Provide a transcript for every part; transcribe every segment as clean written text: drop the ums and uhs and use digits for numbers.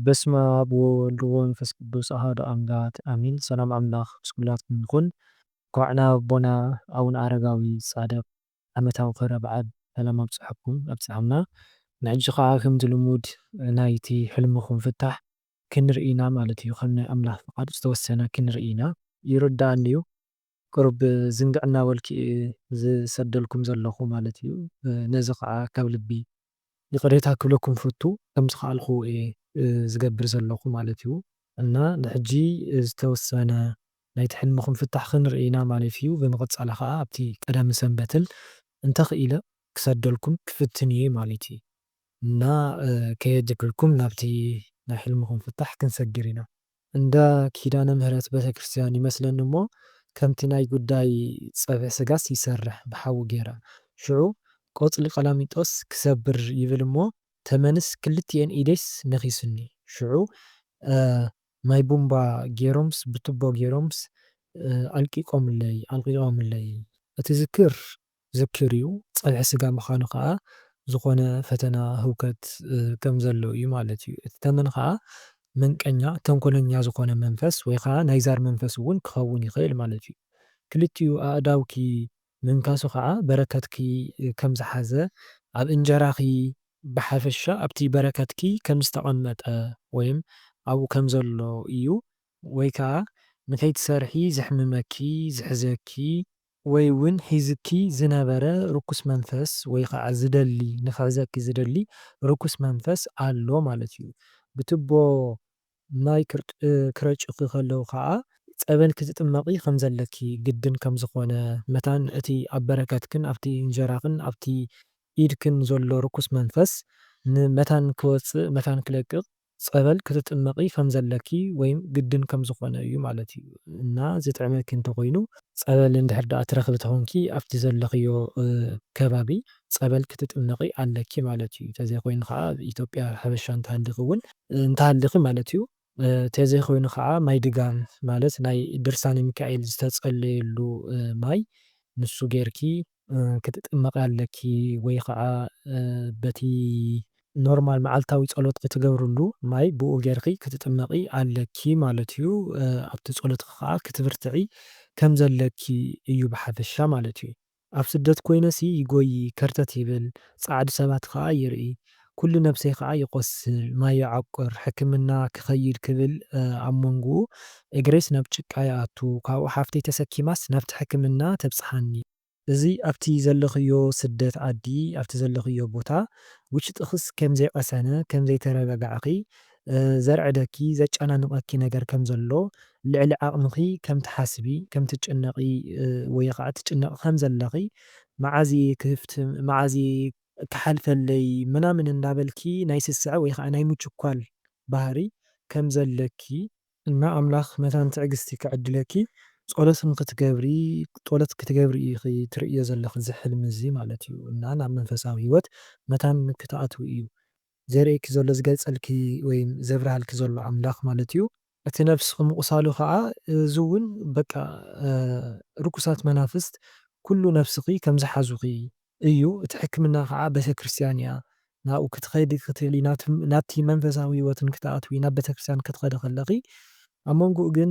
በስመ አብ ወወልድ ወመንፈስ ቅዱስ አሐዱ አምላክ አሜን። ሰላም አምላክ ምስኩላትኩም ይኩን። እንኳዕ ኣቦና ኣቡነ ኣረጋዊ ጻድቕ ዓመታዊ ክብረ በዓል ሰላም ኣብጽሓኩም ኣብጽሓና። ንሕጂ ከዓ ከምቲ ልሙድ ናይቲ ሕልምኩም ፍታሕ ክንርኢ ኢና ማለት እዩ። ከም ናይ ኣምላክ ፍቃድ ዝተወሰነ ክንርኢ ኢና ይርዳኣኒ እዩ። ቁርብ ዝንግዕ እናበልኩ ዝሰደልኩም ዘለኹ ማለት እዩ። ነዚ ከዓ ካብ ልቢ ይቅሬታ ክብለኩም ፍቱ ከምዚ ከኣልኩ እየ ዝገብር ዘለኹ ማለት እዩ። እና ንሕጂ ዝተወሰነ ናይቲ ሕልምኩም ፍታሕ ክንርኢ ኢና ማለት እዩ። ብምቕፃል ከዓ ኣብቲ ቀዳምን ሰንበትን እንተኽኢለ ክሰደልኩም ክፍትን እየ ማለት እዩ። እና ከየጅግልኩም ናብቲ ናይ ሕልምኩም ፍታሕ ክንሰግር ኢና። እንደ ኪዳነ ምህረት ቤተክርስትያን ይመስለኒ እሞ ከምቲ ናይ ጉዳይ ፀብሒ ስጋስ ይሰርሕ ብሓዊ ጌራ ሽዑ ቆፅሊ ቀላሚጦስ ክሰብር ይብል እሞ ተመንስ ክልቲአን ኢደይስ ነኺሱኒ ሽዑ ማይ ቡምባ ጌሮምስ ብቱቦ ጌሮምስ ኣልቂቖምለይ እቲ ዝክር ዝክር እዩ ፀብሒ ስጋ ምዃኑ ከዓ ዝኾነ ፈተና ህውከት ከም ዘለዎ እዩ ማለት እዩ። እቲ ተመን ከዓ መንቀኛ ተንኮለኛ ዝኾነ መንፈስ ወይ ከዓ ናይ ዛር መንፈስ እውን ክኸውን ይኽእል ማለት እዩ። ክልቲኡ ኣእዳውኪ ምንካሱ ከዓ በረከትኪ ከም ዝሓዘ ኣብ እንጀራኺ ብሓፈሻ ኣብቲ በረከትኪ ከም ዝተቐመጠ ወይም ኣብኡ ከም ዘሎ እዩ። ወይ ከዓ ንከይትሰርሒ ዘሕምመኪ ዝሕዘኪ ወይ እውን ሒዝኪ ዝነበረ ርኩስ መንፈስ ወይ ከዓ ዝደሊ ንክሕዘኪ ዝደሊ ርኩስ መንፈስ ኣሎ ማለት እዩ። ብቱቦ ማይ ክረጭኺ ከለዉ ከዓ ፀበል ክትጥመቂ ከም ዘለኪ ግድን ከም ዝኾነ መታን እቲ ኣብ በረከትክን ኣብቲ እንጀራክን ኣብቲ ኢድክን ዘሎ ርኩስ መንፈስ ንመታን ክወፅእ መታን ክለቅቕ ፀበል ክትጥመቂ ከም ዘለኪ ወይም ግድን ከም ዝኾነ እዩ ማለት እዩ። እና ዝጥዕመኪ እንተኮይኑ ፀበል እንድሕር ዳኣ ትረክቢ ተኮንኪ ኣብቲ ዘለኽዮ ከባቢ ፀበል ክትጥመቂ ኣለኪ ማለት እዩ። እንተዘይኮይኑ ከዓ ኢትዮጵያ ሓበሻ እንተሃልኺ እውን እንተሃልኺ ማለት እዩ። እንተዘይኮይኑ ከዓ ማይ ድጋም ማለት ናይ ድርሳነ ሚካኤል ዝተፀለየሉ ማይ ንሱ ጌርኪ ክትጥመቂ ኣለኪ ወይ ከዓ በቲ ኖርማል መዓልታዊ ፀሎት ክትገብርሉ ማይ ብኡ ጌርኪ ክትጥመቂ ኣለኪ ማለት እዩ። ኣብቲ ፀሎትኪ ከዓ ክትብርትዒ ከም ዘለኪ እዩ ብሓፈሻ ማለት እዩ። ኣብ ስደት ኮይነሲ ይጎይ ከርተት ይብል ፃዓዱ ሰባት ከዓ ይርኢ ኩሉ ነብሰይ ከዓ ይቆስል ማይ ይዓቁር ሕክምና ክኸይድ ክብል ኣብ መንጎኡ እግሬስ ናብ ጭቃ ይኣቱ ካብኡ ሓፍተይ ተሰኪማስ ናብቲ ሕክምና ተብፅሓኒ። እዚ ኣብቲ ዘለኽዮ ስደት ዓዲ ኣብቲ ዘለኽዮ ቦታ ውሽጥኽስ ከም ዘይቀሰነ ከም ዘይተረጋጋዕኺ ዘርዕደኪ ዘጨናንቐኪ ነገር ከም ዘሎ ልዕሊ ዓቕምኺ ከም ትሓስቢ ከም ትጭነቂ ወይ ከዓ ትጭነቂ ከም ዘለኺ መዓዝ እየ ክህፍትም መዓዝ እየ ክሓልፈለይ ምናምን እንዳበልኪ ናይ ስስዐ ወይ ከዓ ናይ ምችኳል ባህሪ ከም ዘለኪ እና ኣምላኽ መታን ትዕግስቲ ከዕድለኪ ጸሎትን ክትገብሪ ጸሎት ክትገብሪ ኢኺ ትርእዮ ዘለኺ እዚ ሕልሚ እዚ ማለት እዩ። እና ናብ መንፈሳዊ ህይወት መታን ክትኣትው እዩ ዘርእየኪ ዘሎ ዝገልፀልኪ ወይ ዘብርሃልኪ ዘሎ ኣምላኽ ማለት እዩ። እቲ ነፍስኺ ምቁሳሉ ከዓ እዚ እውን በቃ ርኩሳት መናፍስት ኩሉ ነፍስኺ ከም ዝሓዙኺ እዩ። እቲ ሕክምና ከዓ ቤተክርስትያን እያ ናብኡ ክትኸይዲ ክትእሊ ናብቲ መንፈሳዊ ህይወትን ክትኣትዊ ናብ ቤተክርስትያን ክትኸዲ ከለኺ ኣብ መንጎኡ ግን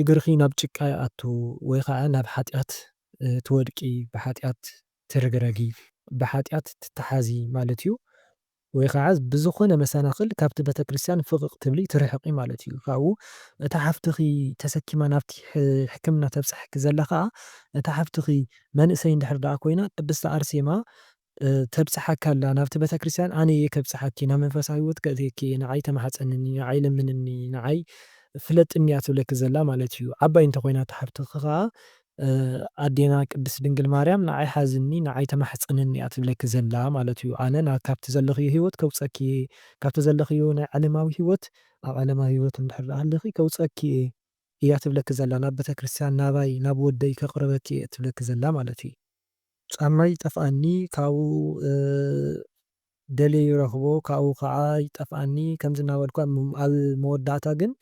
እግርኺ ናብ ጭቃ ይኣቱ ወይ ከዓ ናብ ሓጢኣት ትወድቂ ብሓጢኣት ትርግረጊ ብሓጢኣት ትተሓዚ ማለት እዩ። ወይ ከዓ ብዝኾነ መሰናኽል ካብቲ ቤተክርስትያን ፍቕቕ ትብሊ ትርሕቂ ማለት እዩ። ካብኡ እታ ሓፍትኺ ተሰኪማ ናብቲ ሕክምና ተብፅሐኪ ዘላ ከዓ እታ ሓፍትኺ መንእሰይ እንድሕር ዳኣ ኮይና ቅድስቲ ኣርሴማ ተብፅሓካ ኣላ ናብቲ ቤተክርስትያን ኣነ እየ ከብፅሓኪ ናብ መንፈሳዊ ህይወት ከእትየኪ ንዓይ ተማሓፀንኒ ንዓይ ለምንኒ ንዓይ ፍለጥኒ እያ ትብለኪ ዘላ ማለት እዩ። ዓባይ እንተኮይና እታ ሓፍትኺ ከዓ ኣዴና ቅድስት ድንግል ማርያም ንዓይ ሓዝኒ ንዓይ ተማሕፀነኒ እያ ትብለኪ ዘላ ማለት እዩ። ኣነ ካብቲ ዘለኽዮ ህይወት ከውፀኪ ካብቲ ዘለኽዮ ናይ ዓለማዊ ህይወት ኣብ ዓለማዊ ህይወት እንድሕር ዳኣ ሃለኺ ከውፀኪ እያ ትብለኪ ዘላ ናብ ቤተክርስትያን ናባይ ናብ ወደይ ከቕርበኪ እያ ትብለኪ ዘላ ማለት እዩ። ጫማይ ይጠፍኣኒ ካብኡ ደልየ ይረኽቦ ካብኡ ከዓ ይጠፍኣኒ ከምዚ እናበልኩ ኣብ መወዳእታ ግን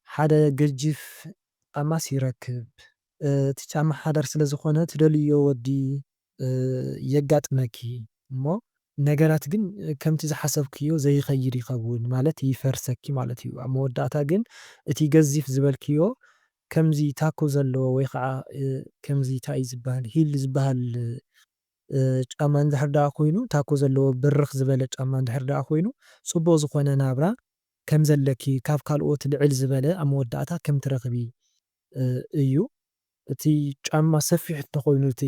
ሓደ ገጅፍ ጫማስ ይረክብ እቲ ጫማ ሓዳር ስለ ዝኾነ ትደልዮ ወዲ የጋጥመኪ እሞ ነገራት ግን ከምቲ ዝሓሰብክዮ ዘይኸይድ ይኸውን ማለት ይፈርሰኪ ማለት እዩ። ኣብ መወዳእታ ግን እቲ ገዚፍ ዝበልክዮ ከምዚ ታኮ ዘለዎ ወይ ከዓ ከምዚ እንታይ እዩ ዝብሃል ሂል ዝብሃል ጫማ እንድሕር ደኣ ኮይኑ ታኮ ዘለዎ ብርኽ ዝበለ ጫማ እንድሕር ደኣ ኮይኑ ጽቡቕ ዝኾነ ናብራ ከም ዘለኪ ካብ ካልኦት ልዕል ዝበለ ኣብ መወዳእታ ከም ትረኽቢ እዩ። እቲ ጫማ ሰፊሕ እንተኾይኑ እቲ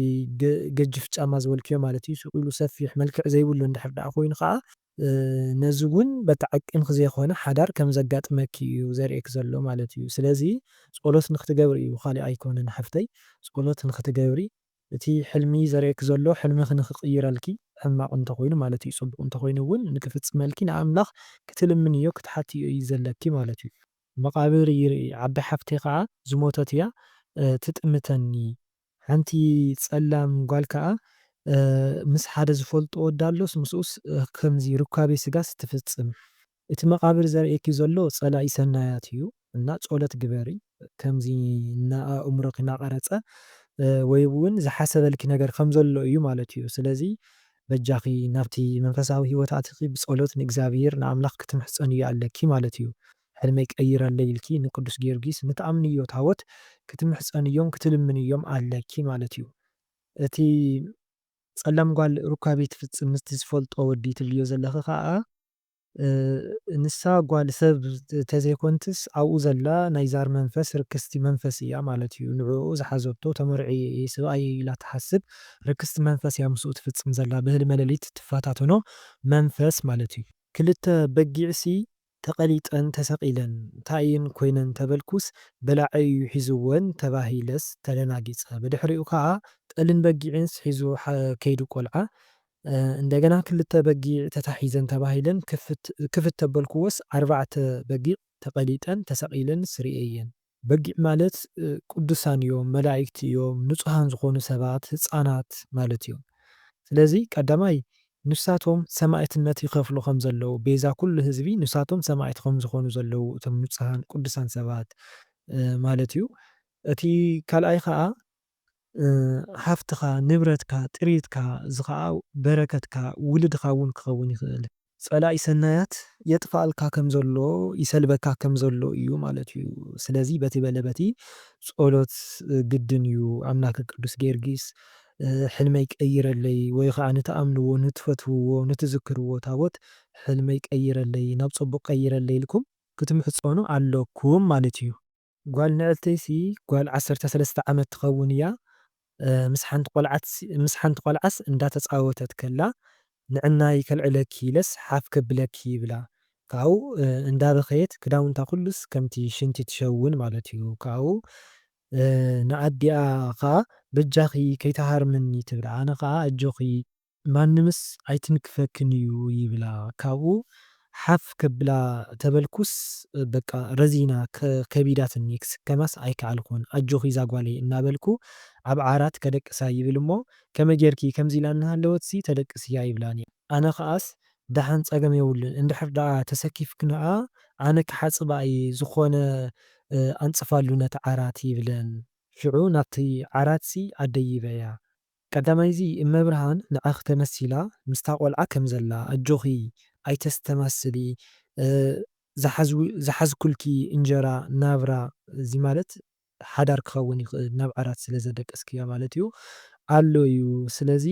ገጅፍ ጫማ ዝበልክዮ ማለት እዩ ስቕ ኢሉ ሰፊሕ መልክዕ ዘይብሉ እንድሕር ደኣ ኮይኑ ከዓ ነዚ እውን በቲ ዓቅንኪ ዘይኮነ ሓዳር ከም ዘጋጥመኪ እዩ ዘርእየኪ ዘሎ ማለት እዩ። ስለዚ ጸሎት ንኽትገብሪ እዩ ካሊእ ኣይኮነን ሓፍተይ ጸሎት ንኽትገብሪ እቲ ሕልሚ ዘርእየኪ ዘሎ ሕልምኺ ንኽቕይረልኪ ሕማቕ እንተኾይኑ ማለት እዩ ጽቡቕ እንተኾይኑ እውን ንክፍጽመልኪ ንኣምላኽ ክትልምንዮ ክትሓትዮ እዩ ዘለኪ ማለት እዩ። መቓብር ይርኢ ዓባይ ሓፍተይ ከዓ ዝሞተት እያ ትጥምተኒ ሓንቲ ጸላም ጓል ከዓ ምስ ሓደ ዝፈልጦ ወዲ ኣሎስ ምስኡስ ከምዚ ሩካቤ ስጋስ ትፍጽም እቲ መቓብር ዘርእየኪ ዘሎ ጸላኢ ሰናያት እዩ እና ጸሎት ግበሪ ከምዚ ኣእምሮኪ እናቐረጸ ወይ እውን ዝሓሰበልኪ ነገር ከም ዘሎ እዩ ማለት እዩ። ስለዚ በጃኺ ናብቲ መንፈሳዊ ሂወታትኪ ብጸሎት ንእግዚኣብሔር ንኣምላኽ ክትምሕፀንዮ ኣለኪ ማለት እዩ። ሕልመይ ቀይረለይ ኢልኪ ንቅዱስ ጊዮርጊስ ንተኣምንዮ ታቦት ክትምሕፀንዮም ክትልምንዮም ኣለኪ ማለት እዩ። እቲ ጸላም ጓል ሩካቤ ትፍጽም ምስቲ ዝፈልጦ ወዲ ትብልዮ ዘለኺ ከዓ ንሳ ጓል ሰብ ተዘይኮንትስ ኣብኡ ዘላ ናይ ዛር መንፈስ ርክስቲ መንፈስ እያ ማለት እዩ። ንዕኡ ዝሓዘቶ ተመርዒየ እየ ሰብኣየ እየ ኢላ ትሓስብ ርክስቲ መንፈስ እያ ምስኡ ትፍጽም ዘላ ብህልመ ሌሊት ትፈታተኖ መንፈስ ማለት እዩ። ክልተ በጊዕሲ ተቐሊጠን ተሰቒለን እንታይ እየን ኮይነን ተበልኩስ በላዐዩ ሒዝወን ተባሂለስ ተደናጊጸ ብድሕሪኡ ከዓ ጤልን በጊዕንስ ሒዙ ከይዱ ቆልዓ እንደገና ክልተ በጊዕ ተታሒዘን ተባሂለን ክፍት ተበልክዎስ 4 በጊዕ ተቐሊጠን ተሰቒለንስ ርእየየን። በጊዕ ማለት ቅዱሳን እዮም፣ መላእክቲ እዮም፣ ንጹሃን ዝኾኑ ሰባት ህፃናት ማለት እዮም። ስለዚ ቀዳማይ ንሳቶም ሰማዕትነት ይኸፍሉ ከም ዘለዉ ቤዛ ኩሉ ህዝቢ ንሳቶም ሰማዕት ከም ዝኾኑ ዘለዉ እቶም ንጹሃን ቅዱሳን ሰባት ማለት እዩ። እቲ ካልኣይ ከዓ ሃፍትኻ ንብረትካ ጥሪትካ እዚ ከዓ በረከትካ ውልድኻ እውን ክኸውን ይኽእል። ጸላኢ ሰናያት የጥፋኣልካ ከም ዘሎ ይሰልበካ ከም ዘሎ እዩ ማለት እዩ። ስለዚ በቲ በለ በቲ ጸሎት ግድን እዩ። ኣምላክ ቅዱስ ጊዮርጊስ ሕልመይ ቀይረለይ ወይ ከዓ ንተኣምንዎ ንትፈትውዎ ንትዝክርዎ ታቦት ሕልመይ ቀይረለይ ናብ ጽቡቕ ቀይረለይ ኢልኩም ክትምሕፀኑ ኣለኩም ማለት እዩ። ጓል ንእልተይሲ ጓል 13 ዓመት ትኸውን እያ። ምስ ሓንቲ ቆልዓስ እንዳተፃወተት ከላ ንዕናይ ከልዕለኪ ኢለስ ሓፍ ከብለኪ ይብላ ካብኡ እንዳበኸየት ክዳውንታ ኩሉስ ከምቲ ሽንቲ ትሸውን ማለት እዩ። ካብኡ ንኣዲኣ ከዓ በጃኺ ከይተሃርመኒ ትብላ ኣነ ከዓ እጆኺ ማንምስ ኣይትንክፈክን እዩ ይብላ ካብኡ ሓፍ ከብላ ተበልኩስ በቃ ረዚና ከቢዳትኒ ክስከማስ ኣይከኣልኩን ኣጆኺ እዛ ጓለይ እናበልኩ ኣብ ዓራት ከደቅሳ ይብል እሞ ከመይ ጌርኪ ከምዚ ኢላ እናሃለወትሲ ተደቅስ እያ ይብላኒ። ኣነ ከዓስ ደሓን ፀገም የብሉን እንድሕር ደኣ ተሰኪፍክንኣ ኣነ ክሓፅባ እየ ዝኾነ ኣንጽፋሉ ነቲ ዓራት ይብለን። ሽዑ ናብቲ ዓራትሲ ኣደይበያ ቀዳማይዚ እመብርሃን ንዓኽ ተመሲላ ምስታ ቆልዓ ከም ዘላ ኣጆኺ ኣይተስተማስሊ ዝሓዝኩልኪ እንጀራ ናብራ እዚ ማለት ሓዳር ክኸውን ይኽእል ናብ ዓራት ስለ ዘደቀስክያ ማለት እዩ ኣሎ እዩ። ስለዚ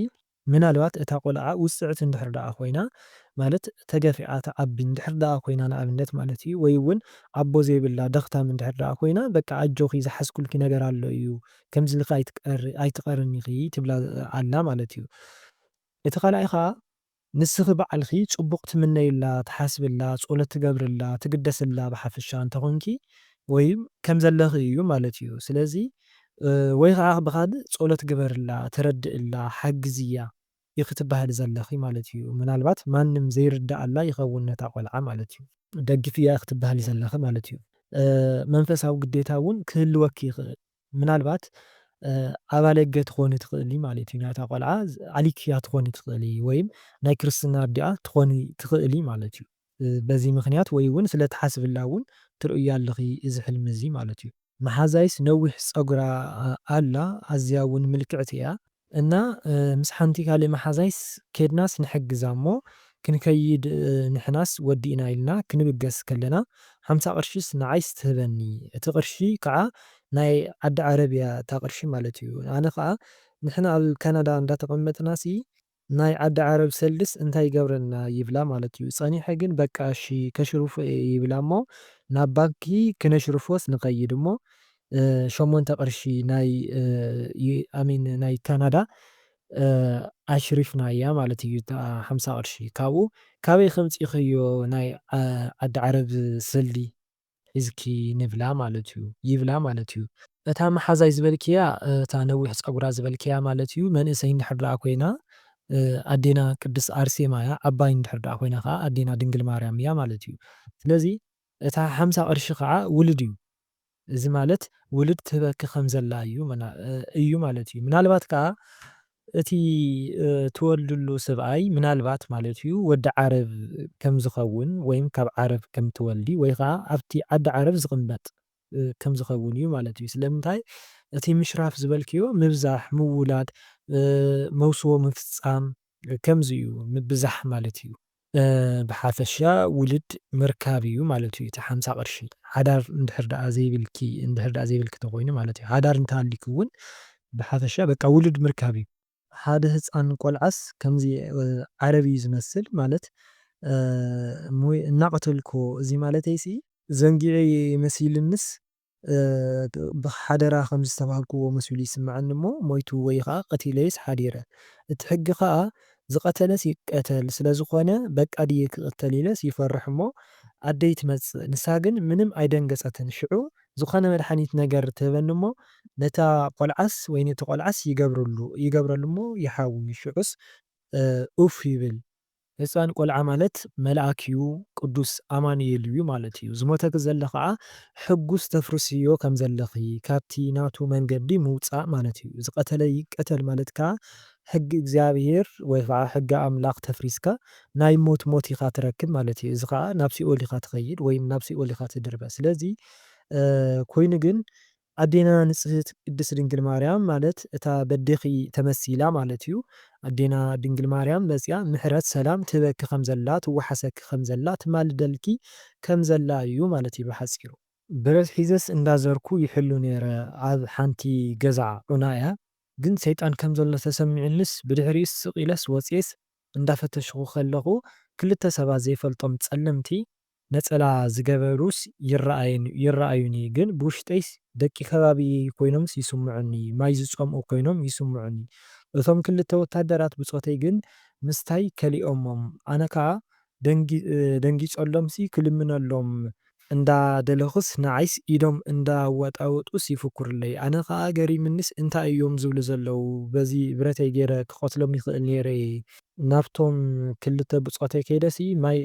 ምናልባት እታ ቆልዓ ውፅዕት እንድሕር ደኣ ኮይና ማለት ተገፊኣ ተዓቢ እንድሕር ደኣ ኮይና ንኣብነት ማለት እዩ ወይ እውን ኣቦ ዘይብላ ደኽታም እንድሕር ደኣ ኮይና በቃ ኣጆኺ ዝሓዝኩልኪ ነገር ኣሎ እዩ ከምዚ ኢልካ ኣይትቐርኒ ኢኺ ትብላ ኣላ ማለት እዩ። እቲ ካልኣይ ከዓ ንስኺ በዓልኺ ጽቡቕ ትምነይላ ትሓስብላ ጸሎት ትገብርላ ትግደሰላ ብሓፈሻ እንተኾንኪ ወይ ከም ዘለኺ እዩ ማለት እዩ። ስለዚ ወይ ከዓ ብኻልእ ጸሎት ግበርላ ተረድእላ ሓግዝያ ኢኺ ትበሃል ዘለኺ ማለት እዩ። ምናልባት ማንም ዘይርዳኣላ ይኸውን ነታ ቆልዓ ማለት እዩ ደግፍያ ኢኺ ትበሃል ዘለኺ ማለት እዩ። መንፈሳዊ ግዴታ እውን ክህልወኪ ይኽእል ምናልባት ኣባለገ ትኾኒ ትኽእሊ ማለት እዩ። ናታ ቆልዓ ኣሊክያ ትኾኒ ትኽእሊ ወይም ናይ ክርስትና ኣዲኣ ትኾኒ ትኽእሊ ማለት እዩ። በዚ ምኽንያት ወይ እውን ስለትሓስብላ እውን ትርእያ ኣለኺ እዚ ሕልሚ እዚ ማለት እዩ። መሓዛይስ ነዊሕ ፀጉራ ኣላ ኣዝያ እውን ምልክዕቲ እያ እና ምስ ሓንቲ ካልእ መሓዛይስ ኬድናስ ንሕግዛ እሞ ክንከይድ ንሕናስ ወዲእና ኢልና ክንብገስ ከለና 50 ቅርሽስ ንዓይስ ትህበኒ እቲ ቅርሺ ከዓ ናይ ዓዲ ዓረብያ እታ ቅርሺ ማለት እዩ። ኣነ ከዓ ንሕና ኣብ ካናዳ እንዳተቐመጥናሲ ናይ ዓዲ ዓረብ ሰልስ እንታይ ይገብረልና ይብላ ማለት እዩ። ፀኒሐ ግን በቃ እሺ ከሽርፎ እየ ይብላ እሞ ናብ ባንኪ ክነሽርፎስ ንኸይድ እሞ 8 ቅርሺ ናይ ኣሚን ናይ ካናዳ ኣሽሪፍናያ ማለት እዩ እታ 50 ቅርሺ ካብኡ ካበይ ከምፂእኽዮ ናይ ዓዲ ዓረብ ሰልዲ ሒዝኪ ንብላ ማለት እዩ ይብላ ማለት እዩ። እታ መሓዛይ ዝበልክያ እታ ነዊሕ ፀጉራ ዝበልክያ ማለት እዩ መንእሰይ እንድሕር ደኣ ኮይና ኣዴና ቅድስት ኣርሴማ እያ። ዓባይ እንድሕር ደኣ ኮይና ከዓ ኣዴና ድንግል ማርያም እያ ማለት እዩ። ስለዚ እታ 50 ቅርሺ ከዓ ውሉድ እዩ። እዚ ማለት ውሉድ ትህበኪ ከም ዘላ እዩ ማለት እዩ። ምናልባት ከዓ እቲ ትወልድሉ ሰብኣይ ምናልባት ማለት እዩ ወዲ ዓረብ ከም ዝኸውን ወይም ካብ ዓረብ ከም ትወልዲ ወይ ከዓ ኣብቲ ዓዲ ዓረብ ዝቕመጥ ከም ዝኸውን እዩ ማለት እዩ። ስለምንታይ እቲ ምሽራፍ ዝበልክዮ ምብዛሕ ምውላድ መውስቦ ምፍፃም ከምዚ እዩ ምብዛሕ ማለት እዩ። ብሓፈሻ ውሉድ ምርካብ እዩ ማለት እዩ። እቲ 50 ቅርሺ ሓዳር እንድሕር ደኣ ዘይብልኪ እንተኮይኑ ማለት እዩ። ሓዳር እንተሃሊኩ እውን ብሓፈሻ በቃ ውሉድ ምርካብ እዩ። ሓደ ህፃን ቆልዓስ ከምዚ ዓረብ እዩ ዝመስል ማለት እናቐተልክዎ እዚ ማለተይሲ ዘንጊዐ መሲልንስ ብሓደራ ከም ዝተባህልክዎ መሲሉ ይስምዐኒ እሞ ሞይቱ ወይ ከዓ ቀቲለየስ ሓዲረ እቲ ሕጊ ከዓ ዝቐተለስ ይቀተል ስለዝኾነ በቃ ድየ ክቕተል ኢለስ ይፈርሕ እሞ ኣደይ ትመፅእ ንሳ ግን ምንም ኣይደንገፀትን። ሽዑ ዝኾነ መድሓኒት ነገር ትህበኒ እሞ ነታ ቆልዓስ ወይ ነቲ ቆልዓስ ይገብረሉ እሞ ይሓዊ ሽዑስ ኡፍ ይብል። ህፃን ቆልዓ ማለት መልኣክ እዩ ቅዱስ ኣማኑኤል እዩ ማለት እዩ። ዝሞተክ ዘሎ ከዓ ሕጉስ ተፍርስዮ ከም ዘለኺ ካብቲ ናቱ መንገዲ ምውፃእ ማለት እዩ። ዝቐተለ ይቀተል ማለት ከዓ ሕጊ እግዚኣብሄር ወይ ከዓ ሕጊ ኣምላኽ ተፍሪስካ ናይ ሞት ኢኻ ትረክብ ማለት እዩ። እዚ ከዓ ናብ ሲኦል ኢኻ ትኸይድ ወይም ናብ ሲኦል ኢኻ ትድርበ። ስለዚ ኮይኑ ግን ኣዴና ንጽህት ቅድስት ድንግል ማርያም ማለት እታ በዴኺ ተመሲላ ማለት እዩ። ኣዴና ድንግል ማርያም መፂኣ ምሕረት ሰላም ትህበኪ ከም ዘላ ትወሓሰኪ ከም ዘላ ትማልደልኪ ከም ዘላ እዩ ማለት እዩ ብሓፂሩ። ብረት ሒዘስ እንዳዘርኩ ይሕሉ ነይረ ኣብ ሓንቲ ገዛ ዑና እያ ግን ሰይጣን ከም ዘሎ ተሰሚዑንስ ብድሕሪኡስ ስቕ ኢለስ ወፂአስ እንዳፈተሽኩ ከለኹ ክልተ ሰባት ዘይፈልጦም ፀለምቲ ነፀላ ዝገበሩስ ይረአዩኒ ግን ብውሽጠይስ ደቂ ከባቢ ኮይኖምስ ይስምዑኒ ማይ ዝፀምኡ ኮይኖም ይስምዑኒ። እቶም ክልተ ወታደራት ብፆተይ ግን ምስታይ ከሊኦሞም ኣነ ከዓ ደንጊፀሎምሲ ክልምነሎም እንዳደለኹስ ንዓይስ ኢዶም እንዳወጣወጡስ ይፍኩርለይ። ኣነ ከዓ ገሪምንስ እንታይ እዮም ዝብሉ ዘለው በዚ ብረተይ ገይረ ክቆትሎም ይኽእል ነይረ ናብቶም ክልተ ብፆተይ ከይደሲ ማይ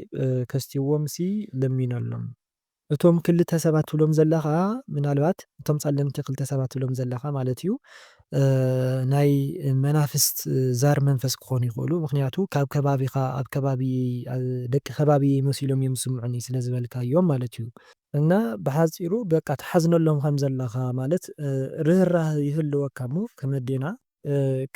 ከስትይዎምሲ ለሚነሎም። እቶም ክልተ ሰባት ትብሎም ዘለኻ ምናልባት እቶም ፀለምቲ ክልተ ሰባት ትብሎም ዘለኻ ማለት እዩ ናይ መናፍስት ዛር መንፈስ ክኾኑ ይኽእሉ። ምክንያቱ ካብ ከባቢኻ ኣብ ከባቢ ደቂ ከባቢ መሲሎም እዮም ዝስምዑኒ ስለ ዝበልካዮም ማለት እዩ። እና ብሓፂሩ በቃ ትሓዝነሎም ከም ዘለኻ ማለት ርህራሄ ይህልወካ እሞ ከም ኣዴና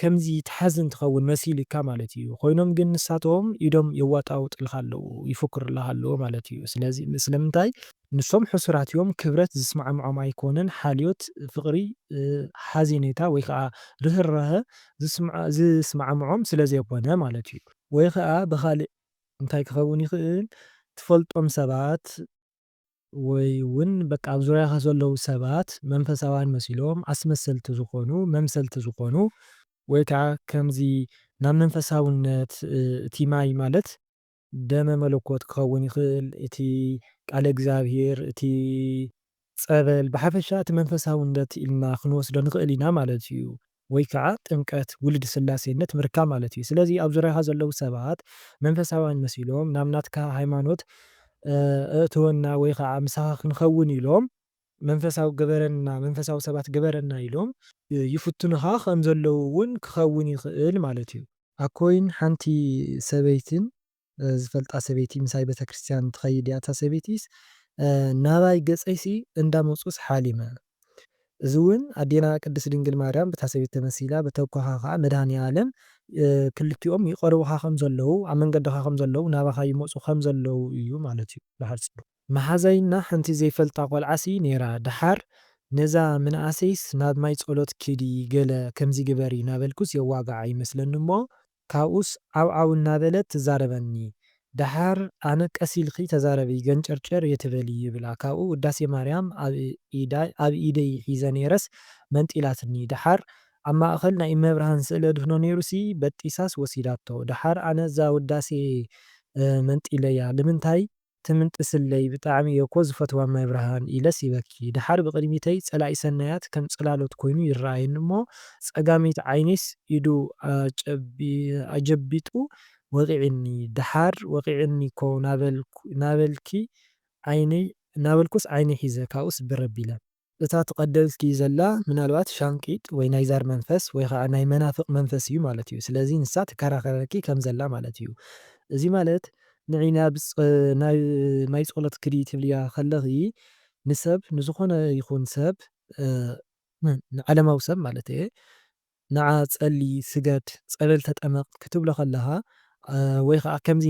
ከምዚ ትሓዝን ትኸውን መሲልካ ማለት እዩ። ኮይኖም ግን ንሳቶም ኢዶም የዋጣውጡልካ ኣለዉ ይፍክሩልካ ኣለዉ ማለት እዩ። ስለዚ ስለምንታይ ንሶም ሕሱራት እዮም ክብረት ዝስማዕምዖም ኣይኮነን ሓልዮት ፍቕሪ ሓዚኔታ ወይ ከዓ ርህራሄ ዝስማዕምዖም ስለዘይኮነ ማለት እዩ። ወይ ከዓ ብኻልእ እንታይ ክኸውን ይኽእል ትፈልጦም ሰባት ወይ እውን በቃ ኣብ ዙርያኻ ዘለዉ ሰባት መንፈሳውያን መሲሎም ኣስመሰልቲ ዝኾኑ መምሰልቲ ዝኾኑ ወይ ከዓ ከምዚ ናብ መንፈሳውነት እቲ ማይ ማለት ደመ መለኮት ክኸውን ይኽእል እቲ ቃለ እግዚኣብሄር እቲ ፀበል ብሓፈሻ እቲ መንፈሳውነት ኢልና ክንወስዶ ንኽእል ኢና ማለት እዩ። ወይ ከዓ ጥምቀት ውሉድ ስላሴነት ምርካብ ማለት እዩ። ስለዚ ኣብ ዙርያኻ ዘለዉ ሰባት መንፈሳውያን መሲሎም ናብ ናትካ ሃይማኖት እእትወና ወይ ከዓ ምሳኻ ክንኸውን ኢሎም መንፈሳዊ ገበረና መንፈሳዊ ሰባት ገበረና ኢሎም ይፍትኑኻ ከም ዘለዉ እውን ክኸውን ይኽእል ማለት እዩ። ኣኮይን ሓንቲ ሰበይትን ዝፈልጣ ሰበይቲ ምሳይ ቤተክርስትያን ትኸይድ እያ እታ ሰበይቲስ ናባይ ገፀይሲ እንዳመፁስ ሓሊመ እዚ እውን ኣዴና ቅድስት ድንግል ማርያም በታ ሰበይቲ ተመሲላ በተወኳኻ ከዓ መድሃኒዓለም ክልቲኦም ይቐርቡኻ ከም ዘለዉ ኣብ መንገድኻ ከም ዘለዉ ናባኻ ይመፁ ከም ዘለዉ እዩ ማለት እዩ ብሓፂሩ። መሓዘይና ሓንቲ ዘይፈልጣ ቆልዓሲ ነይራ ድሓር ነዛ መናእሰይስ ናብ ማይ ጸሎት ኪዲ ገለ ከምዚ ግበሪ እናበልኩስ የዋግዓ ይመስለኒ እሞ ካብኡስ ዓብዓብ እናበለት ትዛረበኒ ድሓር ኣነ ቀሲልኺ ተዛረቢ ገንጨርጨር የትበሊ ይብላ ካብኡ ውዳሴ ማርያም ኣብ ኢደይ ሒዘ ነይረስ መንጢላትኒ ድሓር ኣብ ማእኸል ናይ እመብርሃን ስእለ ድፍኖ ነይሩሲ በጢሳስ ወሲዳቶ ድሓር ኣነ እዛ ውዳሴ መንጢለያ ንምንታይ ትምንጥስለይ ብጣዕሚ እየ እኮ ዝፈትዋ እመብርሃን ኢለስ ይበኪ ድሓር ብቕድሚተይ ጸላኢ ሰናያት ከም ጽላሎት ኮይኑ ይረኣየኒ እሞ ጸጋሚት ዓይነይስ ኢዱ ኣጀቢጡ ወቂዕኒ ድሓር ወቂዕኒ እኮ ናበልኪ ዓይነይ ናበልኩስ ዓይነይ ሒዘ ካብኡስ ብረቢ ኢለ እታ ትቐደልቲ ዘላ ምናልባት ሻንቂጥ ወይ ናይ ዛር መንፈስ ወይ ከዓ ናይ መናፍቕ መንፈስ እዩ ማለት እዩ። ስለዚ ንሳ ትከራኸረኪ ከም ዘላ ማለት እዩ። እዚ ማለት ንዒና ናይ ማይ ጸሎት ክዲ ትብልያ ከለኺ ንሰብ ንዝኾነ ይኹን ሰብ ንዓለማዊ ሰብ ማለት እየ ንዓ ጸሊ ስገድ ጸበል ተጠመቕ ክትብሎ ከለኻ ወይ ከዓ ከምዚ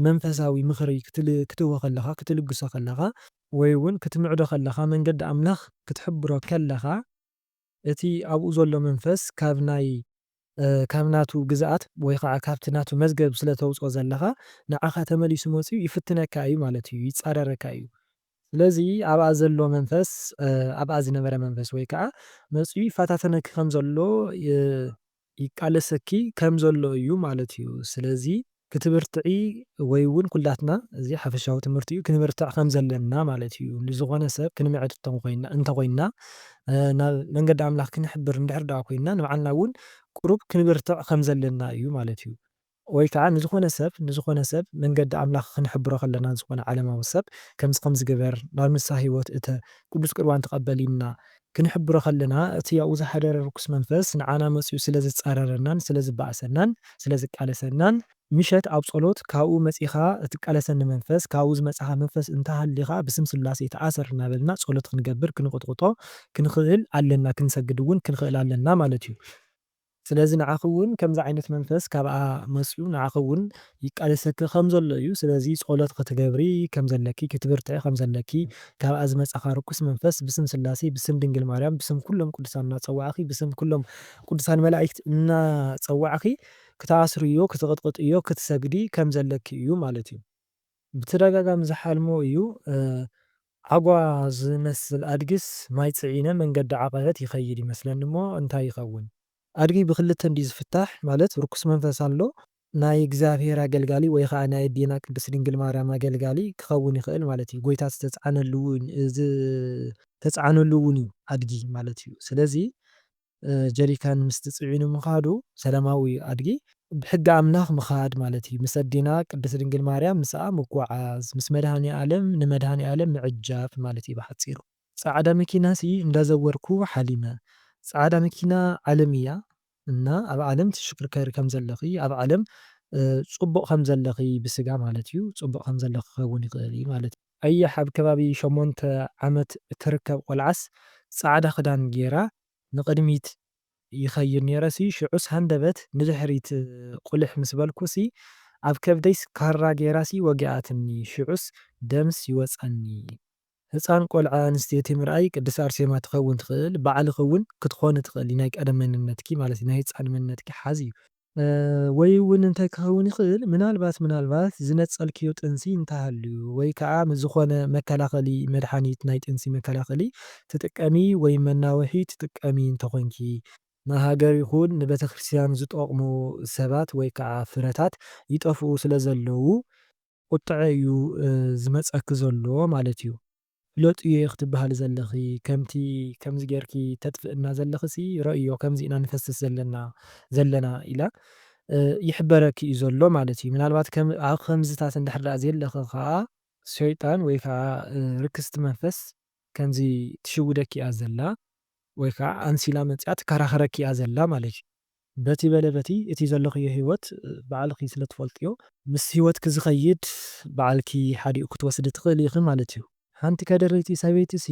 መንፈሳዊ ምኽሪ ክትህቦ ከለኻ ክትልግሶ ከለኻ ወይ እውን ክትምዕዶ ከለኻ መንገዲ ኣምላኽ ክትሕብሮ ከለኻ እቲ ኣብኡ ዘሎ መንፈስ ካብ ናቱ ግዝኣት ወይ ከዓ ካብቲ ናቱ መዝገብ ስለ ተውፅኦ ዘለኻ ንዓኻ ተመሊሱ መፂኡ ይፍትነካ እዩ ማለት እዩ ይፃረረካ እዩ። ስለዚ ኣብኣ ዘሎ መንፈስ ኣብኣ ዝነበረ መንፈስ ወይ ከዓ መፂኡ ይፈታተነኪ ከም ዘሎ ይቃለሰኪ ከም ዘሎ እዩ ማለት እዩ። ስለዚ ክትብርትዒ ወይ እውን ኩላትና እዚ ሓፈሻዊ ትምህርቲ እዩ ክንብርትዕ ከም ዘለና ማለት እዩ። ንዝኾነ ሰብ ክንምዕድ እንተኮይንና ናብ መንገዲ ኣምላኽ ክንሕብር እንድሕር ዳኣ ኮይንና ንባዕልና እውን ቁሩብ ክንብርትዕ ከም ዘለና እዩ ማለት እዩ። ወይ ከዓ ንዝኾነ ሰብ መንገዲ ኣምላኽ ክንሕብሮ ከለና ዝኾነ ዓለማዊ ሰብ ከምዚ ግበር ናብ ንስሓ ሂወት ቅዱስ ቁርባን ተቐበል ኢልና ክንሕብሮ ከለና እቲ ኣብኡ ዝሓደረ ርኩስ መንፈስ ንዓና መፂኡ ስለ ዝፃረረናን ስለ ዝበኣሰናን ስለ ዝቃለሰናን ምሸት ኣብ ጸሎት ካብኡ መፂኻ እትቃለሰኒ መንፈስ ካብኡ ዝመፅኻ መንፈስ እንተሃሊኻ ብስም ስላሴ ተኣሰር እናበልና ጸሎት ክንገብር ክንቁጥቁጦ ክንኽእል ኣለና ክንሰግድ እውን ክንኽእል ኣለና ማለት እዩ። ስለዚ ንዓኹ እውን ከምዚ ዓይነት መንፈስ ካብኣ መፂኡ ንዓኹ እውን ይቃለሰኪ ከም ዘሎ እዩ። ስለዚ ጸሎት ክትገብሪ ከም ዘለኪ ክትብርትዒ ከም ዘለኪ ካብኣ ዝመፀኻ ርኩስ መንፈስ ብስም ስላሴ ብስም ድንግል ማርያም ብስም ኩሎም ቅዱሳን እናፀዋዕኺ ብስም ኩሎም ቅዱሳን መላእክት እናፀዋዕኺ ክተኣስርዮ ክትቕጥቅጥዮ ክትሰግዲ ከም ዘለኪ እዩ ማለት እዩ። ብተደጋጋሚ ዝሓልሞ እዩ ዓጓ ዝመስል ኣድግስ ማይ ፅዒነ መንገዲ ዓቐበት ይኸይድ ይመስለኒ እሞ እንታይ ይኸውን? ኣድጊ ብክልተ እንዲ ዝፍታሕ ማለት ርኩስ መንፈስ ኣሎ ናይ እግዚኣብሔር ኣገልጋሊ ወይ ከዓ ናይ ኣዴና ቅድስት ድንግል ማርያም ኣገልጋሊ ክኸውን ይኽእል ማለት እዩ። ጎይታ ዝተፃዓነሉ እውን እዩ ኣድጊ ማለት እዩ። ስለዚ ጀሪካን ምስቲ ፅዒኑ ምኻዱ ሰላማዊ ኣድጊ ብሕጊ ኣምላኽ ምኻድ ማለት እዩ። ምስ ኣዴና ቅድስት ድንግል ማርያም ምስኣ ምጓዓዝ ምስ መድሃኒዓለም ንመድሃኒዓለም ምዕጃብ ማለት እዩ ብሓፂሩ። ፃዕዳ መኪናሲ እንዳዘወርኩ ሓሊመ ፃዕዳ መኪና ዓለም እያ እና ኣብ ዓለም ትሽክርከሪ ከም ዘለኺ ኣብ ዓለም ፅቡቕ ከም ዘለኺ ብስጋ ማለት እዩ ፅቡቕ ከም ዘለኺ ክኸውን ይኽእል እዩ ማለት እዩ። ቀያሕ ኣብ ከባቢ 8 ዓመት እትርከብ ቆልዓስ ፃዕዳ ክዳን ጌራ ንቕድሚት ይኸይድ ነይረሲ ሽዑስ ሃንደበት ንድሕሪት ቁልሕ ምስ በልኩሲ ኣብ ከብደይስ ካራ ጌራሲ ወጊኣትኒ ሽዑስ ደምስ ይወፀኒ። ህፃን ቆልዓ ኣንስተይቲ ምርኣይ ቅድስት ኣርሴማ ትኸውን ትኽእል ባዕልኺ እውን ክትኮን ትኽእል ናይ ቀደም መንነትኪ ማለት እዩ ናይ ህፃን መንነትኪ ሓዚ እዩ። ወይ እውን እንታይ ክኸውን ይኽእል ምናልባት ዝነፀልክዮ ጥንሲ እንተሃልዩ ወይ ከዓ ዝኾነ መከላኸሊ መድሓኒት ናይ ጥንሲ መከላኸሊ ትጥቀሚ ወይ መናውሒ ትጥቀሚ እንተኮንኪ ንሃገር ይኹን ንቤተክርስትያን ዝጠቕሙ ሰባት ወይ ከዓ ፍረታት ይጠፍኡ ስለ ዘለዉ ቁጥዐ እዩ ዝመፀኪ ዘሎ ማለት እዩ። ፍለጥ እየ ክትበሃል ዘለኺ ከምዚ ጌርኪ ተጥፍእና ዘለኽሲ ረእዮ ከምዚ ኢና ንፈስስ ዘለና ኢላ ይሕበረኪ እዩ ዘሎ ማለት እዩ። ምናልባት ኣብ ከምዝታት እንድሕር ዳኣ ዘለኺ ከዓ ሸይጣን ወይ ከዓ ርክስቲ መንፈስ ከምዚ ትሽውደኪ እያ ዘላ ወይ ከዓ ኣንሲላ መፅያ ትከራኸረኪ እያ ዘላ ማለት እዩ። በቲ በለ በቲ እቲ ዘለኽዮ ሂወት ባዕልኺ ስለ ትፈልጥዮ ምስ ሂወትኪ ዝኸይድ ባዕልኪ ሓዲኡ ክትወስድ ትኽእል ኢኺ ማለት እዩ። ሓንቲ ከደረይቲ ሰበይቲሲ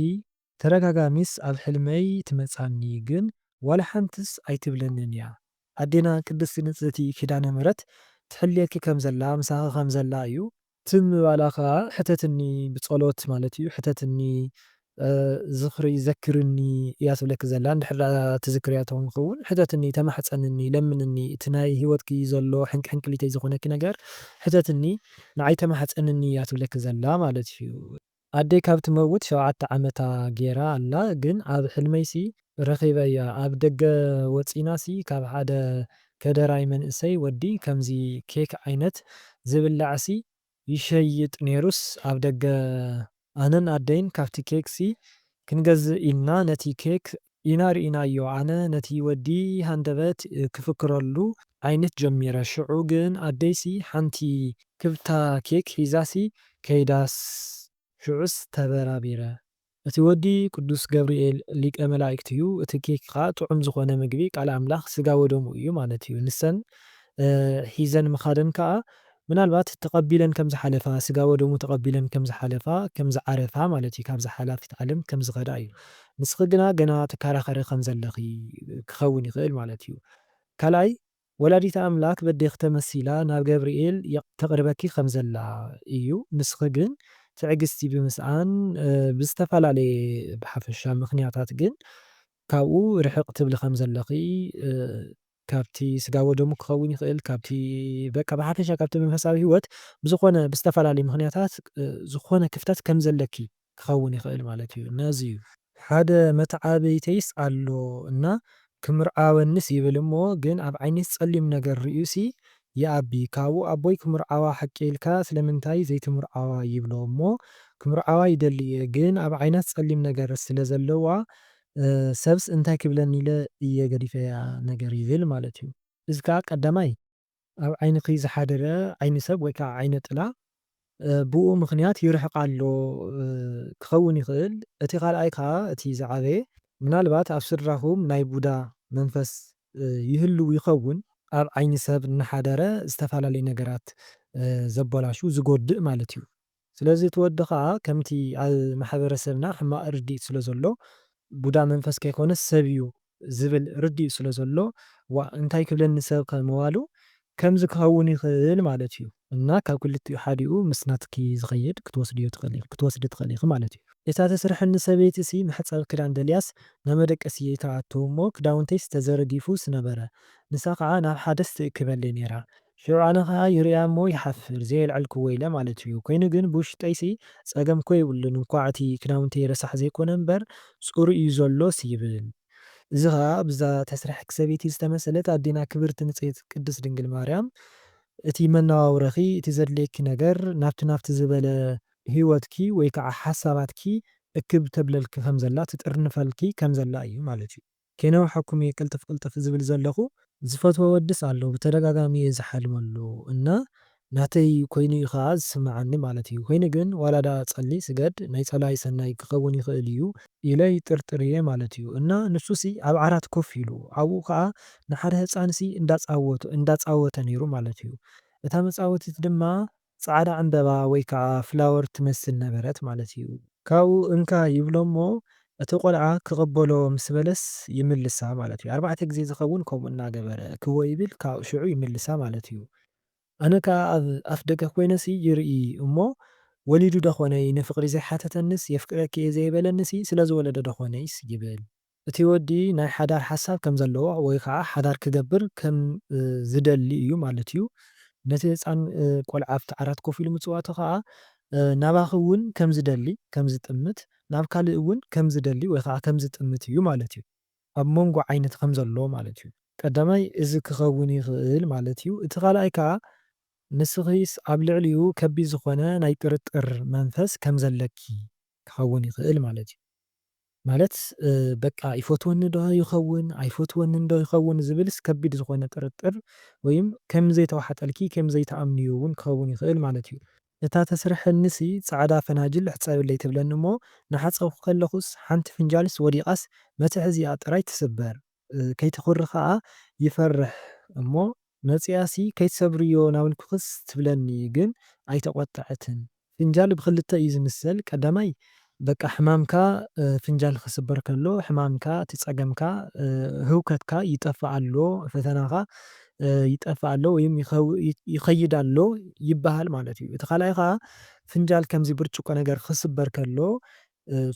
ተደጋጋሚስ ኣብ ሕልመይ ትመጻኒ ግን ዋላ ሓንቲስ ኣይትብለንን እያ። ኣዴና ቅድስቲ ንጽሕቲ ኪዳነ ምሕረት ትሕልየኪ ከም ዘላ ምሳኺ ከም ዘላ እዩ። እቲ ምባላ ከዓ ሕተትኒ ብጸሎት ማለት እዩ ሕተትኒ ዝኽሪ ዘክርኒ እያ ትብለኪ ዘላ እንድሕር ትዝክርያ እንተኾይኑ ሕተትኒ፣ ተማሕፀንኒ፣ ለምንኒ እቲ ናይ ሂወትኪ ዘሎ ሕንቂ ሕንቅሊተይ ዝኾነኪ ነገር ሕተትኒ ንዓይ ተማሕፀንኒ እያ ትብለኪ ዘላ ማለት እዩ። ኣደይ ካብ ትመውት 7 ዓመታ ገይራ ኣላ። ግን ኣብ ሕልመይሲ ረኺበያ ኣብ ደገ ወፂናሲ ካብ ሓደ ከደራይ መንእሰይ ወዲ ከምዚ ኬክ ዓይነት ዝብላዕሲ ይሸይጥ ነይሩስ ኣብ ደገ ኣነን ኣደይን ካብቲ ኬክሲ ክንገዝእ ኢልና ነቲ ኬክ ኢና ርኢናዮ። ኣነ ነቲ ወዲ ሃንደበት ክፍክረሉ ዓይነት ጀሚረ ሽዑ ግን ኣደይሲ ሓንቲ ክብታ ኬክ ሒዛሲ ከይዳስ ሽዑስ ተበራቢረ። እቲ ወዲ ቅዱስ ገብርኤል ሊቀ መላእክት እዩ። እቲ ኬክ ከዓ ጥዑም ዝኾነ ምግቢ ቃል ኣምላኽ ስጋ ወደሙ እዩ ማለት እዩ። ንሰን ሒዘን ምኻደን ከዓ ምናልባት ተቐቢለን ከም ዝሓለፋ ስጋ ወደሙ ተቐቢለን ከም ዝሓለፋ ከም ዝዓረፋ ማለት እዩ። ካብዛ ሓላፊት ዓለም ከም ዝኸዳ እዩ። ንስኺ ግና ገና ትከራኸሪ ከም ዘለኺ ክኸውን ይኽእል ማለት እዩ። ካልኣይ ወላዲተ ኣምላክ በዴኺ ተመሲላ ናብ ገብርኤል ተቕርበኪ ከም ዘላ እዩ። ንስኺ ግን ትዕግስቲ ብምስኣን ብዝተፈላለየ ብሓፈሻ ምኽንያታት ግን ካብኡ ርሕቕ ትብሊ ከም ዘለኺ ካብቲ ስጋ ወደሙ ክኸውን ይኽእል ካብቲ በቃ ብሓፈሻ ካብቲ መንፈሳዊ ሂወት ብዝኾነ ብዝተፈላለዩ ምኽንያታት ዝኾነ ክፍተት ከም ዘለኪ ክኸውን ይኽእል ማለት እዩ። ነዚ እዩ ሓደ መተዓበይተይስ ኣሎ እና ክምርዓወንስ ይብል እሞ ግን ኣብ ዓይነስ ጸሊም ነገር ርዩሲ ይኣቢ ካብኡ ኣቦይ ክምርዓዋ ሓቂ ኢልካ ስለምንታይ ዘይትምርዓዋ ይብሎ እሞ ክምርዓዋ ይደሊ እየ ግን ኣብ ዓይናት ጸሊም ነገር ስለ ዘለዋ ሰብስ እንታይ ክብለኒ ኢለ እየ ገዲፈያ ነገር ይብል ማለት እዩ። እዚ ከዓ ቀዳማይ ኣብ ዓይንኺ ዝሓደረ ዓይኒ ሰብ ወይ ከዓ ዓይነ ጥላ ብኡ ምኽንያት ይርሕቕ ኣሎ ክኸውን ይኽእል። እቲ ካልኣይ ከዓ እቲ ዝዓበየ ምናልባት ኣብ ስድራኹም ናይ ቡዳ መንፈስ ይህልው ይኸውን ኣብ ዓይኒ ሰብ እናሓደረ ዝተፈላለዩ ነገራት ዘበላሹ ዝጎድእ ማለት እዩ። ስለዚ እቲ ወዲ ከዓ ከምቲ ኣብ ማሕበረሰብና ሕማቕ ርድኢት ስለ ዘሎ ቡዳ መንፈስ ከይኮነስ ሰብ እዩ ዝብል ርድኢት ስለ ዘሎ እንታይ ክብለኒ ሰብ ከምባሉ ከምዚ ክኸውን ይኽእል ማለት እዩ። እና ካብ ክልቲኡ ሓዲኡ ምስ ናትኪ ዝኸይድ ክትወስዲ ትኽእል ኢኺ ማለት እዩ። እታ ተስርሐኒ ሰበይቲ እሲ መሕፀቢ ክዳን ደልያስ ናብ መደቀሲ ተኣቱ እሞ ክዳውንተይስ ተዘርጊፉ ስነበረ ንሳ ከዓ ናብ ሓደስ ትእክበለይ ነይራ። ሽዑ ኣነ ከዓ ይርያ እሞ ይሓፍር ዘየልዕልክዎ ኢለ ማለት እዩ። ኮይኑ ግን ብውሽጠይሲ ፀገም ኮ የብሉን እኳ እቲ ክዳውንተይ ረሳሕ ዘይኮነ እምበር ፅሩይ እዩ ዘሎስ ይብል። እዚ ከዓ ብዛ ተስርሐኪ ሰበይቲ ዝተመሰለት ኣዴና ክብርቲ ንጽሕቲ ቅድስት ድንግል ማርያም እቲ መነባብሮኺ እቲ ዘድልየኪ ነገር ናብቲ ዝበለ ሂወትኪ ወይ ከዓ ሓሳባትኪ እክብ ተብለልኪ ከም ዘላ ትጥርንፈልኪ ከም ዘላ እዩ ማለት እዩ። ከይነውሐኩም እየ ቅልጥፍ ቅልጥፍ ዝብል ዘለኹ ዝፈትዎ ወድስ ኣሎ ብተደጋጋሚ እየ ዝሓልመሉ እና ናተይ ኮይኑ እዩ ከዓ ዝስምዓኒ ማለት እዩ። ኮይኑ ግን ዋላዳ ጸሊ ስገድ ናይ ጸላይ ሰናይ ክኸውን ይኽእል እዩ ኢለ ይጥርጥር እየ ማለት እዩ። እና ንሱሲ ኣብ ዓራት ኮፍ ኢሉ ኣብኡ ከዓ ንሓደ ህፃንሲ እንዳፃወተ ነይሩ ማለት እዩ። እታ መፃወቲት ድማ ጻዕዳ ዕምበባ ወይ ከዓ ፍላወር ትመስል ነበረት ማለት እዩ። ካብኡ እንካ ይብሎ እሞ እቲ ቆልዓ ክቕበሎ ምስ በለስ ይምልሳ ማለት እዩ። 4 ግዜ ዝኸውን ከምኡ እናገበረ ክቦ ይብል ካብኡ ሽዑ ይምልሳ ማለት እዩ። ኣነ ከዓ ኣብ ኣፍ ደገ ኮይነሲ ይርኢ እሞ ወሊዱ ደኾነይ ንፍቕሪ ዘይሓተተንስ የፍቅረኪ እየ ዘይበለንሲ ስለ ዝወለደ ደኾነይስ ይብል። እቲ ወዲ ናይ ሓዳር ሓሳብ ከም ዘለዎ ወይ ከዓ ሓዳር ክገብር ከም ዝደሊ እዩ ማለት እዩ። ነቲ ህፃን ቆልዓ ኣብቲ ዓራት ኮፍ ኢሉ ምፅዋቱ ከዓ ናባኺ እውን ከም ዝደሊ ከም ዝጥምት ናብ ካልእ እውን ከም ዝደሊ ወይ ከዓ ከም ዝጥምት እዩ ማለት እዩ። ኣብ መንጎ ዓይነት ከም ዘሎ ማለት እዩ። ቀዳማይ እዚ ክኸውን ይኽእል ማለት እዩ። እቲ ካልኣይ ከዓ ንስኺስ ኣብ ልዕሊኡ ከቢድ ዝኾነ ናይ ጥርጥር መንፈስ ከም ዘለኪ ክኸውን ይኽእል ማለት እዩ። ማለት በቃ ይፈትወኒ ዶ ይኸውን ኣይፈትወኒ ዶ ይኸውን ዝብልስ ከቢድ ዝኾነ ጥርጥር ወይም ከም ዘይተዋሓጠልኪ ከም ዘይተኣምንዩ እውን ክኸውን ይኽእል ማለት እዩ። እታ ተስርሐኒሲ ጻዕዳ ፈናጅል ሕፀበለይ ትብለኒ እሞ ንሓፀብኩ ከለኹስ ሓንቲ ፍንጃልስ ወዲቓስ መትሓዚኣ ጥራይ ትስበር ከይትኹሪ ከዓ ይፈርሕ እሞ መፂያሲ ከይትሰብርዮ ናብልክኽስ ትብለኒ ግን ኣይተቆጥዐትን። ፍንጃል ብክልተ እዩ ዝምሰል ቀዳማይ በቃ ሕማምካ ፍንጃል ክስበር ከሎ ሕማምካ እቲ ፀገምካ ህውከትካ ይጠፍእ ኣሎ ፈተናኻ ይጠፍእ ኣሎ ወይም ይኸይድ ኣሎ ይበሃል ማለት እዩ። እቲ ካልኣይ ከዓ ፍንጃል ከምዚ ብርጭቆ ነገር ክስበር ከሎ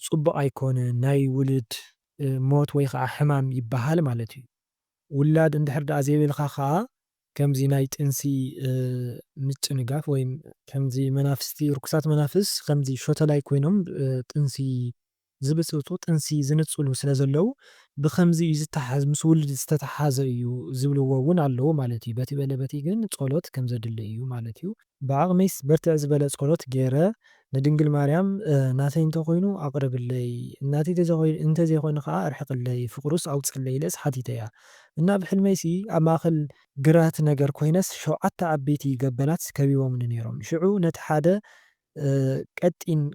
ፅቡቕ ኣይኮነን ናይ ውሉድ ሞት ወይ ከዓ ሕማም ይበሃል ማለት እዩ። ውላድ እንድሕር ደኣ ዘይብልካ ከዓ ከምዚ ናይ ጥንሲ ምጭንጋፍ ወይም ከምዚ መናፍስቲ ርኩሳት መናፍስ ከምዚ ሾተላይ ኮይኖም ጥንሲ ዝብፅብፁ ጥንሲ ዝንፅሉ ስለ ዘለዉ ብከምዚ እዩ ዝተሓዝ ምስ ውሉድ ዝተተሓሓዘ እዩ ዝብልዎ እውን ኣለዉ ማለት እዩ። በቲ በለ በቲ ግን ጸሎት ከም ዘድሊ እዩ ማለት እዩ። ብዓቕመይስ በርትዕ ዝበለ ጸሎት ገይረ ንድንግል ማርያም ናተይ እንተኮይኑ ኣቕርብለይ እንተዘይኮይኑ ከዓ ኣርሕቕለይ ፍቁሩስ ኣውፅለይ ኢለስ ሓቲተ እያ እና ብሕልመይሲ ኣብ ማእኸል ግራት ነገር ኮይነስ 7 ዓበይቲ ገበናት ከቢቦምኒ ነይሮም። ሽዑ ነቲ ሓደ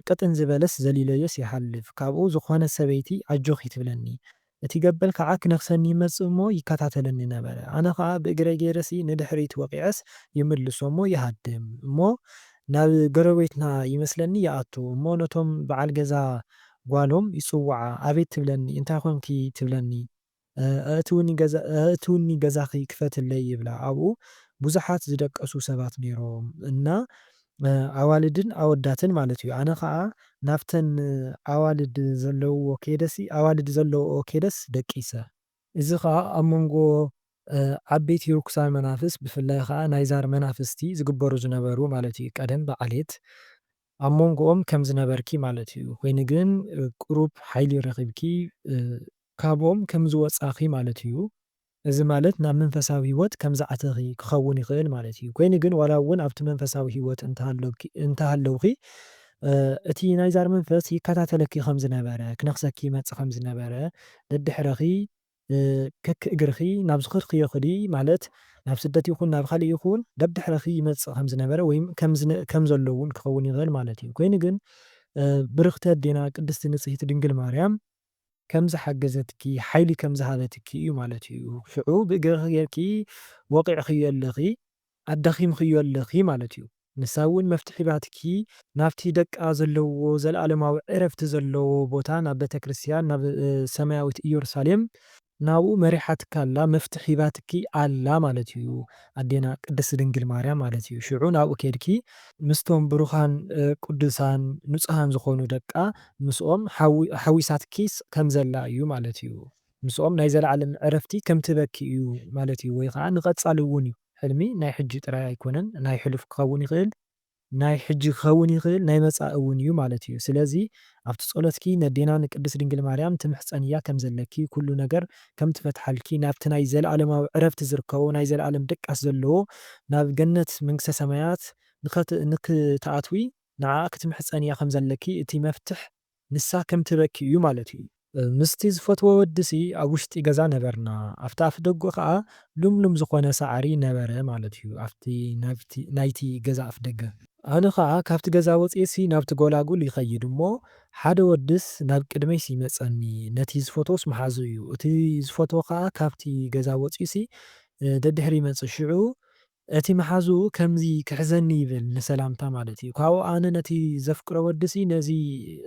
ቅጥን ዝበለስ ዘሊለዮስ ይሓልፍ ካብኡ ዝኾነ ሰበይቲ ኣጆኺ ትብለኒ እቲ ገበል ከዓ ክነክሰኒ ይመጽእ እሞ ይከታተለኒ ነበረ። ኣነ ከዓ ብእግረይ ገይረሲ ንድሕሪት ወቂዐስ ይምልሶ እሞ ይሃድም እሞ ናብ ጎረቤትና ይመስለኒ ይኣቱ እሞ ነቶም በዓል ገዛ ጓሎም ይፅዋዓ ኣቤት ትብለኒ እንታይ ኮንኪ ትብለኒ ኣእትውኒ ገዛኺ ክፈትለይ ይብላ። ኣብኡ ብዙሓት ዝደቀሱ ሰባት ነይሮም እና ኣዋልድን ኣወዳትን ማለት እዩ። ኣነ ከዓ ናብተን ኣዋልድ ዘለውዎ ከይደሲ ኣዋልድ ዘለውኦ ከይደስ ደቂሰ እዚ ከዓ ኣብ መንጎ ዓበይቲ ርኩሳን መናፍስ ብፍላይ ከዓ ናይ ዛር መናፍስቲ ዝግበሩ ዝነበሩ ማለት እዩ ቀደም በዓሌት ኣብ መንጎኦም ከም ዝነበርኪ ማለት እዩ። ኮይኑ ግን ቁሩብ ሓይሊ ረኺብኪ ካብኦም ከም ዝወፃኺ ማለት እዩ። እዚ ማለት ናብ መንፈሳዊ ህይወት ከም ዝኣተኺ ክኸውን ይኽእል ማለት እዩ። ኮይኑ ግን ዋላ እውን ኣብቲ መንፈሳዊ ህይወት እንተሃለውኺ እቲ ናይ ዛር መንፈስ ይከታተለኪ ከም ዝነበረ ክነክሰኪ ይመጽእ ከም ዝነበረ ደድሕረኺ ከክእግርኺ ናብ ዝኸድክዮ ኸዲ ማለት ናብ ስደት ይኹን ናብ ካሊእ ይኹን ደድሕረኺ ይመጽእ ከም ዝነበረ ወይም ከም ዘሎ እውን ክኸውን ይኽእል ማለት እዩ። ኮይኑ ግን ብርክቲ ኣዴና ቅድስቲ ንጽሕቲ ድንግል ማርያም ከም ዝሓገዘትኪ ሓይሊ ከም ዝሃበትኪ እዩ ማለት እዩ። ሽዑ ብእግርኺ ጌርኪ ወቂዕክዮ ኣለኺ ኣዳኺምክዮ ኣለኺ ማለት እዩ። ንሳ እውን መፍትሒ ሂባትኪ ናብቲ ደቃ ዘለዎ ዘለኣለማዊ ዕረፍቲ ዘለዎ ቦታ ናብ ቤተክርስትያን ናብ ሰማያዊት ኢየሩሳሌም ናብኡ መሪሓትካ ኣላ መፍትሒ ሂባትኪ ኣላ ማለት እዩ። ኣዴና ቅድስቲ ድንግል ማርያም ማለት እዩ። ሽዑ ናብኡ ከድኪ ምስቶም ብሩኻን ቅዱሳን ንጹሃን ዝኾኑ ደቃ ምስኦም ሓዊሳትኪስ ከም ዘላ እዩ ማለት እዩ። ምስኦም ናይ ዘለዓለም ዕረፍቲ ከም ትበኪ እዩ ማለት እዩ። ወይ ከዓ ንቐጻሊ እውን እዩ ሕልሚ ናይ ሕጂ ጥራይ ኣይኮነን ናይ ሕሉፍ ክኸውን ይኽእል ናይ ሕጂ ክኸውን ይኽእል ናይ መጻኢ እውን እዩ ማለት እዩ። ስለዚ ኣብቲ ጸሎትኪ ነዴና ንቅድስቲ ድንግል ማርያም ትምሕፀንያ ከም ዘለኪ ኩሉ ነገር ከም ትፈትሓልኪ ናብቲ ናይ ዘለኣለማዊ ዕረፍቲ ዝርከቦ ናይ ዘለኣለም ደቃስ ዘለዎ ናብ ገነት መንግስተ ሰማያት ንክትኣትዊ ንዓ ክትምሕፀንያ ከም ዘለኪ እቲ መፍትሕ ንሳ ከም ትበኪ እዩ ማለት እዩ። ምስቲ ዝፈትዎ ወዲሲ ኣብ ውሽጢ ገዛ ነበርና ኣብቲ ኣፍ ደጉ ከዓ ሉምሉም ዝኾነ ሳዕሪ ነበረ ማለት እዩ። ኣብቲ ናይቲ ገዛ ኣፍ ደገ ኣነ ከዓ ካብቲ ገዛ ወፂሲ ናብቲ ጎላጉል ይኸይድ እሞ ሓደ ወድስ ናብ ቅድመይሲ ይመፀኒ ነቲ ዝፈትዎስ መሓዙ እዩ። እቲ ዝፈትዎ ከዓ ካብቲ ገዛ ወፂሲ ደድሕሪ ይመጽእ ሽዑ እቲ መሓዙ ከምዚ ክሕዘኒ ይብል ንሰላምታ ማለት እዩ። ካብኡ ኣነ ነቲ ዘፍቅሮ ወዲሲ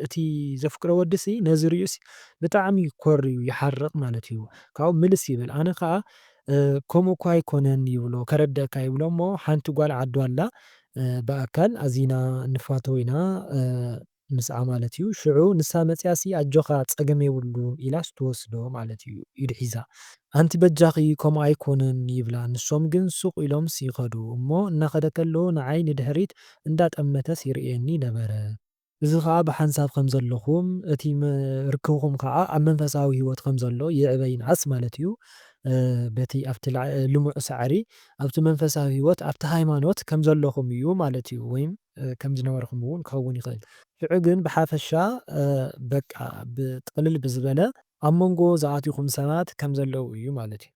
እቲ ዘፍቅሮ ወዲሲ ነዚ ርእዩሲ ብጣዕሚ ኮር እዩ ይሓርቕ ማለት እዩ። ካብኡ ምልስ ይብል ኣነ ከዓ ከምኡ እኳ ኣይኮነን ይብሎ ከረድአካ ይብሎ እሞ ሓንቲ ጓል ዓዱ ኣላ ብኣካል ኣዚና ንፋተው ኢና ምስኣ ማለት እዩ። ሽዑ ንሳ መፅያሲ ኣጆኻ ፀገም የብሉን ኢላስ ትወስዶ ማለት እዩ ኢድ ሒዛ ኣንቲ በጃኺ ከምኡ ኣይኮነን ይብላ ንሶም ግን ሱቕ ኢሎምስ ይኸዱ እሞ እናኸደ ከሎ ንዓይ ንድሕሪት እንዳጠመተስ ይርእየኒ ነበረ። እዚ ከዓ ብሓንሳብ ከም ዘለኹም እቲ ርክብኩም ከዓ ኣብ መንፈሳዊ ህይወት ከም ዘሎ ይዕበይ ይንዓስ ማለት እዩ። በቲ ኣብቲ ልሙዕ ሳዕሪ ኣብቲ መንፈሳዊ ህይወት ኣብቲ ሃይማኖት ከም ዘለኹም እዩ ማለት እዩ ወይም ከም ዝነበርኩም እውን ክኸውን ይኽእል። ሽዑ ግን ብሓፈሻ በቃ ብጥቕልል ብዝበለ ኣብ መንጎ ዝኣትዩኹም ሰባት ከም ዘለዉ እዩ ማለት እዩ።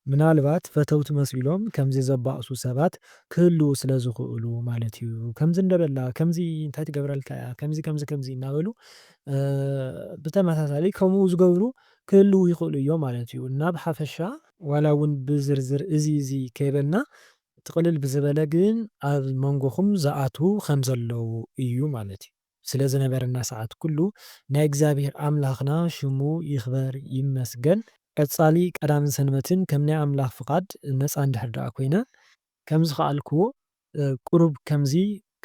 ምናልባት ፈተውቲ መስሎም ከምዚ ዘባእሱ ሰባት ክህልው ስለ ዝኽእሉ ማለት እዩ። ከምዚ እንደበላ ከምዚ እንታይ ትገብረልካ እያ ከምዚ እናበሉ ብተመሳሳሊ ከምኡ ዝገብሩ ክህልው ይኽእሉ እዮም ማለት እዩ። እና ብሓፈሻ ዋላ እውን ብዝርዝር እዚ ከይበልና ጥቕልል ብዝበለ ግን ኣብ መንጎኹም ዝኣትዉ ከም ዘለዉ እዩ ማለት እዩ። ስለ ዝነበረና ሰዓት ኩሉ ናይ እግዚኣብሔር ኣምላኽና ሽሙ ይኽበር ይመስገን። ቀጻሊ ቀዳምን ሰንበትን ከም ናይ ኣምላኽ ፍቓድ ነፃ እንድሕር ደኣ ኮይነ ከም ዝኸኣልክዎ ቁሩብ ከምዚ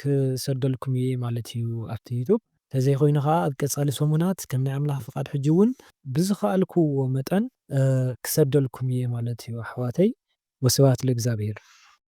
ክሰደልኩም እየ ማለት እዩ ኣብቲ ዩቱብ። እንተዘይኮይኑ ከዓ ኣብ ቀጻሊ ሰሙናት ከም ናይ ኣምላኽ ፍቓድ ሕጂ እውን ብዝኸኣልክዎ መጠን ክሰደልኩም እየ ማለት እዩ ኣሕዋተይ። ወስብሐት ለእግዚአብሔር።